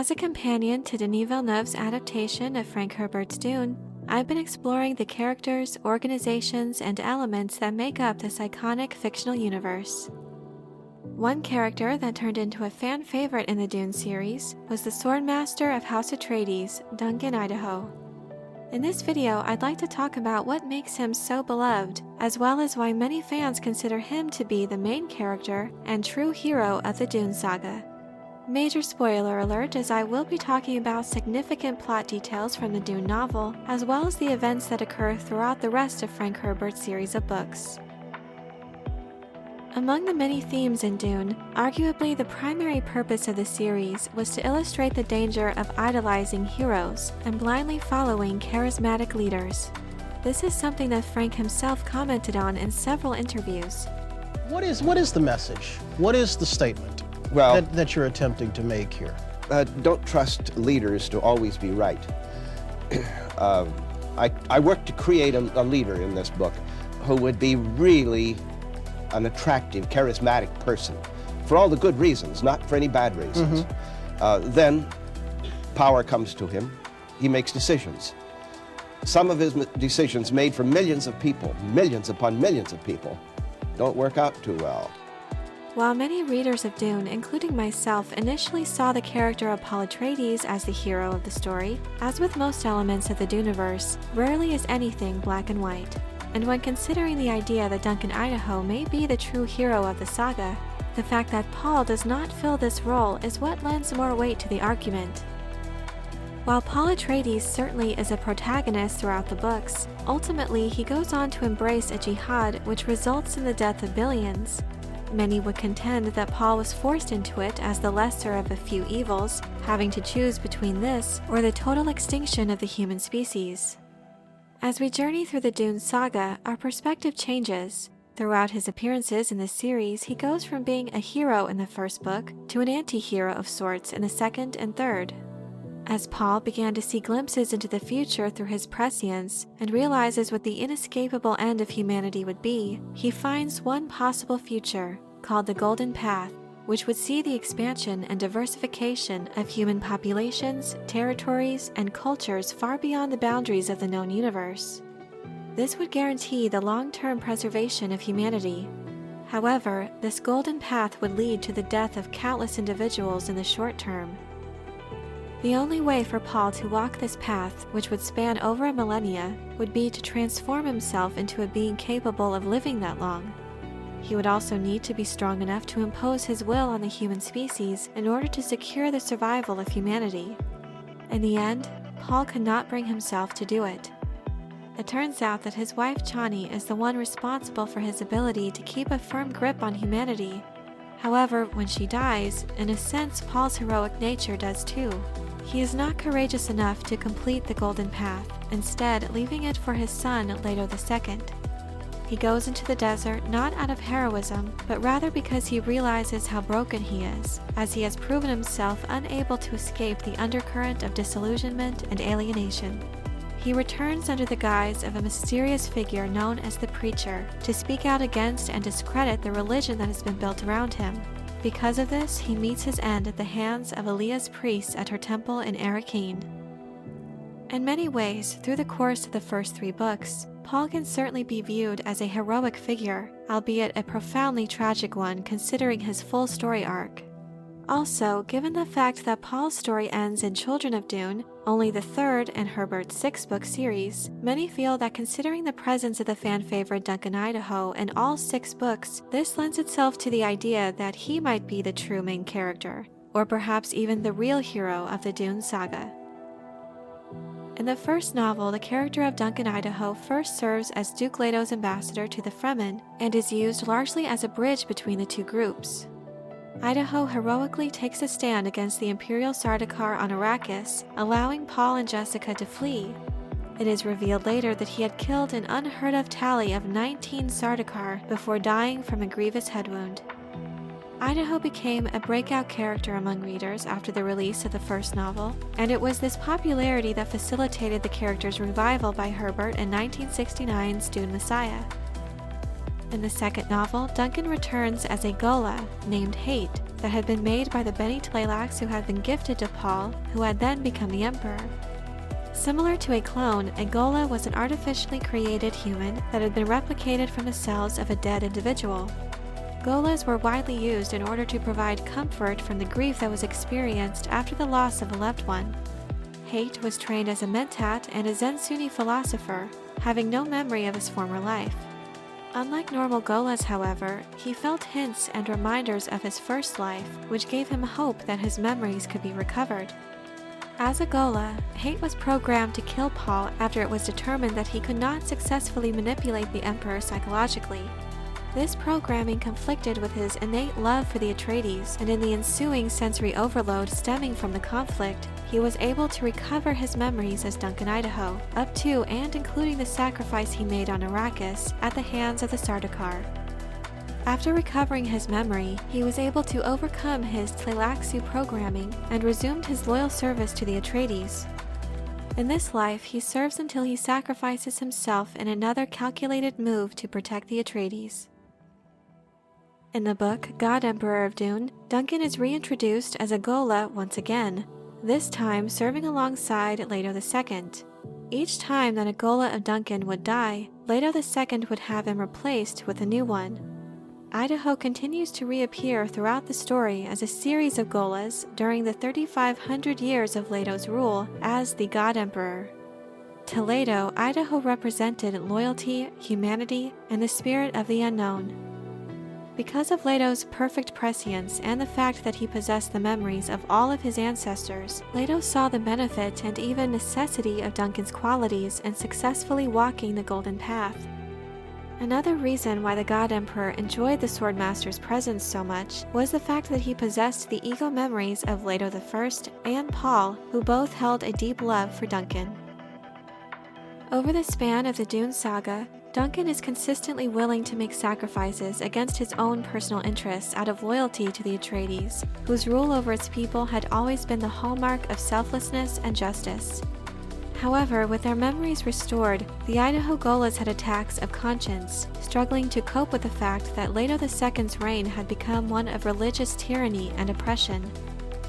As a companion to Denis Villeneuve's adaptation of Frank Herbert's Dune, I've been exploring the characters, organizations, and elements that make up this iconic fictional universe. One character that turned into a fan favorite in the Dune series was the Swordmaster of House Atreides, Duncan Idaho. In this video, I'd like to talk about what makes him so beloved, as well as why many fans consider him to be the main character and true hero of the Dune Saga. Major spoiler alert, as I will be talking about significant plot details from the Dune novel, as well as the events that occur throughout the rest of Frank Herbert's series of books. Among the many themes in Dune, arguably the primary purpose of the series was to illustrate the danger of idolizing heroes and blindly following charismatic leaders. This is something that Frank himself commented on in several interviews. What is the message? What is the statement that you're attempting to make here? Don't trust leaders to always be right. I worked to create a leader in this book who would be really an attractive, charismatic person for all the good reasons, not for any bad reasons. Then power comes to him. He makes decisions. Some of his decisions made for millions of people, millions upon millions of people, don't work out too well. While many readers of Dune, including myself, initially saw the character of Paul Atreides as the hero of the story, as with most elements of the Duneverse, rarely is anything black and white. And when considering the idea that Duncan Idaho may be the true hero of the saga, the fact that Paul does not fill this role is what lends more weight to the argument. While Paul Atreides certainly is a protagonist throughout the books, ultimately he goes on to embrace a jihad which results in the death of billions. Many would contend that Paul was forced into it as the lesser of a few evils, having to choose between this or the total extinction of the human species. As we journey through the Dune Saga, our perspective changes. Throughout his appearances in this series, he goes from being a hero in the first book to an anti-hero of sorts in the second and third. As Paul began to see glimpses into the future through his prescience and realizes what the inescapable end of humanity would be, he finds one possible future, called the Golden Path, which would see the expansion and diversification of human populations, territories, and cultures far beyond the boundaries of the known universe. This would guarantee the long-term preservation of humanity. However, this golden path would lead to the death of countless individuals in the short term. The only way for Paul to walk this path, which would span over a millennia, would be to transform himself into a being capable of living that long. He would also need to be strong enough to impose his will on the human species in order to secure the survival of humanity. In the end, Paul could not bring himself to do it. It turns out that his wife Chani is the one responsible for his ability to keep a firm grip on humanity. However, when she dies, in a sense Paul's heroic nature does too. He is not courageous enough to complete the Golden Path, instead leaving it for his son, Leto II. He goes into the desert not out of heroism, but rather because he realizes how broken he is, as he has proven himself unable to escape the undercurrent of disillusionment and alienation. He returns under the guise of a mysterious figure known as the Preacher, to speak out against and discredit the religion that has been built around him. Because of this, he meets his end at the hands of Alia's priests at her temple in Arrakeen. In many ways, through the course of the first 3 books, Paul can certainly be viewed as a heroic figure, albeit a profoundly tragic one considering his full story arc. Also, given the fact that Paul's story ends in Children of Dune, only the 3rd in Herbert's 6-book series, many feel that considering the presence of the fan favorite Duncan Idaho in all 6 books, this lends itself to the idea that he might be the true main character, or perhaps even the real hero of the Dune Saga. In the first novel, the character of Duncan Idaho first serves as Duke Leto's ambassador to the Fremen and is used largely as a bridge between the two groups. Idaho heroically takes a stand against the Imperial Sardaukar on Arrakis, allowing Paul and Jessica to flee. It is revealed later that he had killed an unheard-of tally of 19 Sardaukar before dying from a grievous head wound. Idaho became a breakout character among readers after the release of the first novel, and it was this popularity that facilitated the character's revival by Herbert in 1969's Dune In the second novel, Duncan returns as a Gola named Hate, that had been made by the Bene Tleilax who had been gifted to Paul, who had then become the Emperor. Similar to a clone, a Gola was an artificially created human that had been replicated from the cells of a dead individual. Golas were widely used in order to provide comfort from the grief that was experienced after the loss of a loved one. Hate was trained as a mentat and a Zen Sunni philosopher, having no memory of his former life. Unlike normal Golas, however, he felt hints and reminders of his first life, which gave him hope that his memories could be recovered. As a Gola, Hate was programmed to kill Paul after it was determined that he could not successfully manipulate the Emperor psychologically. This programming conflicted with his innate love for the Atreides, and in the ensuing sensory overload stemming from the conflict, he was able to recover his memories as Duncan Idaho, up to and including the sacrifice he made on Arrakis at the hands of the Sardaukar. After recovering his memory, he was able to overcome his Tleilaxu programming and resumed his loyal service to the Atreides. In this life, he serves until he sacrifices himself in another calculated move to protect the Atreides. In the book God Emperor of Dune, Duncan is reintroduced as a Gola once again, this time serving alongside Leto II. Each time that a Gola of Duncan would die, Leto II would have him replaced with a new one. Idaho continues to reappear throughout the story as a series of Golas during the 3,500 years of Leto's rule as the God Emperor. To Leto, Idaho represented loyalty, humanity, and the spirit of the unknown. Because of Leto's perfect prescience and the fact that he possessed the memories of all of his ancestors, Leto saw the benefit and even necessity of Duncan's qualities in successfully walking the Golden Path. Another reason why the God Emperor enjoyed the Swordmaster's presence so much was the fact that he possessed the ego memories of Leto I and Paul, who both held a deep love for Duncan. Over the span of the Dune Saga, Duncan is consistently willing to make sacrifices against his own personal interests out of loyalty to the Atreides, whose rule over its people had always been the hallmark of selflessness and justice. However, with their memories restored, the Idaho Golas had attacks of conscience, struggling to cope with the fact that Leto II's reign had become one of religious tyranny and oppression.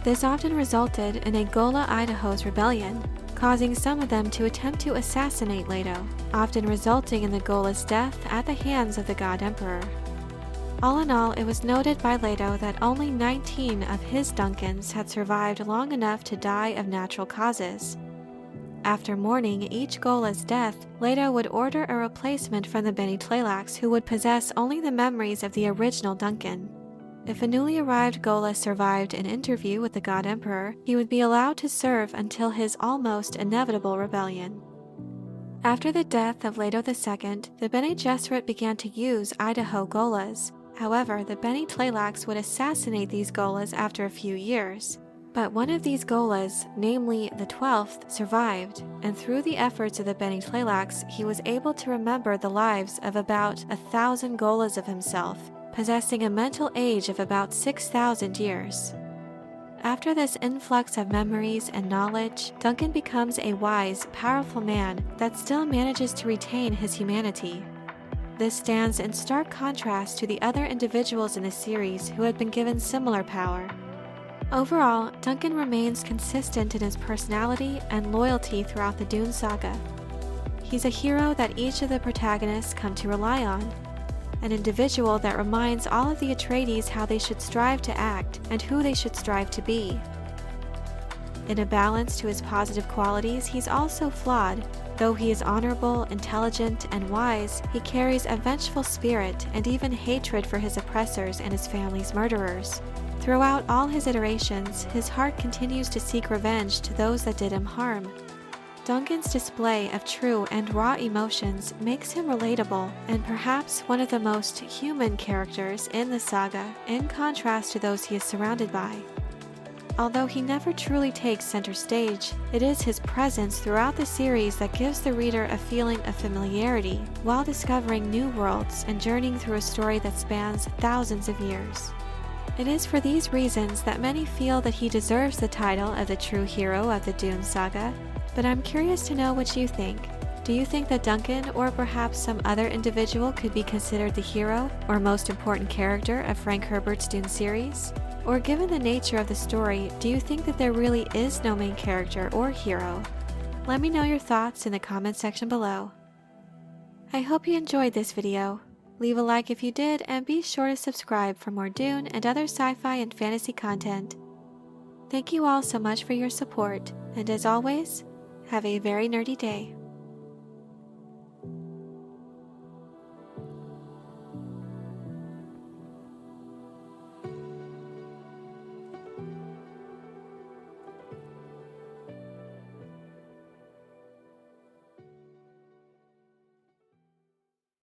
This often resulted in a Gola Idaho's rebellion, causing some of them to attempt to assassinate Leto, often resulting in the Gola's death at the hands of the God Emperor. All in all, it was noted by Leto that only 19 of his Duncans had survived long enough to die of natural causes. After mourning each Gola's death, Leto would order a replacement from the Bene Tleilax who would possess only the memories of the original Duncan. If a newly arrived Gola survived an interview with the God Emperor, he would be allowed to serve until his almost inevitable rebellion. After the death of Leto II, the Bene Gesserit began to use Idaho Golas. However, the Bene Tleilax would assassinate these Golas after a few years. But one of these Golas, namely the 12th, survived, and through the efforts of the Bene Tleilax, he was able to remember the lives of about 1,000 Golas of himself, possessing a mental age of about 6,000 years. After this influx of memories and knowledge, Duncan becomes a wise, powerful man that still manages to retain his humanity. This stands in stark contrast to the other individuals in the series who had been given similar power. Overall, Duncan remains consistent in his personality and loyalty throughout the Dune Saga. He's a hero that each of the protagonists come to rely on, an individual that reminds all of the Atreides how they should strive to act and who they should strive to be. In a balance to his positive qualities, he's also flawed. Though he is honorable, intelligent, and wise, he carries a vengeful spirit and even hatred for his oppressors and his family's murderers. Throughout all his iterations, his heart continues to seek revenge to those that did him harm. Duncan's display of true and raw emotions makes him relatable and perhaps one of the most human characters in the saga, in contrast to those he is surrounded by. Although he never truly takes center stage, it is his presence throughout the series that gives the reader a feeling of familiarity while discovering new worlds and journeying through a story that spans thousands of years. It is for these reasons that many feel that he deserves the title of the true hero of the Dune Saga, but I'm curious to know what you think. Do you think that Duncan, or perhaps some other individual, could be considered the hero or most important character of Frank Herbert's Dune series? Or given the nature of the story, do you think that there really is no main character or hero? Let me know your thoughts in the comment section below. I hope you enjoyed this video. Leave a like if you did, and be sure to subscribe for more Dune and other sci-fi and fantasy content. Thank you all so much for your support, and as always, have a very nerdy day.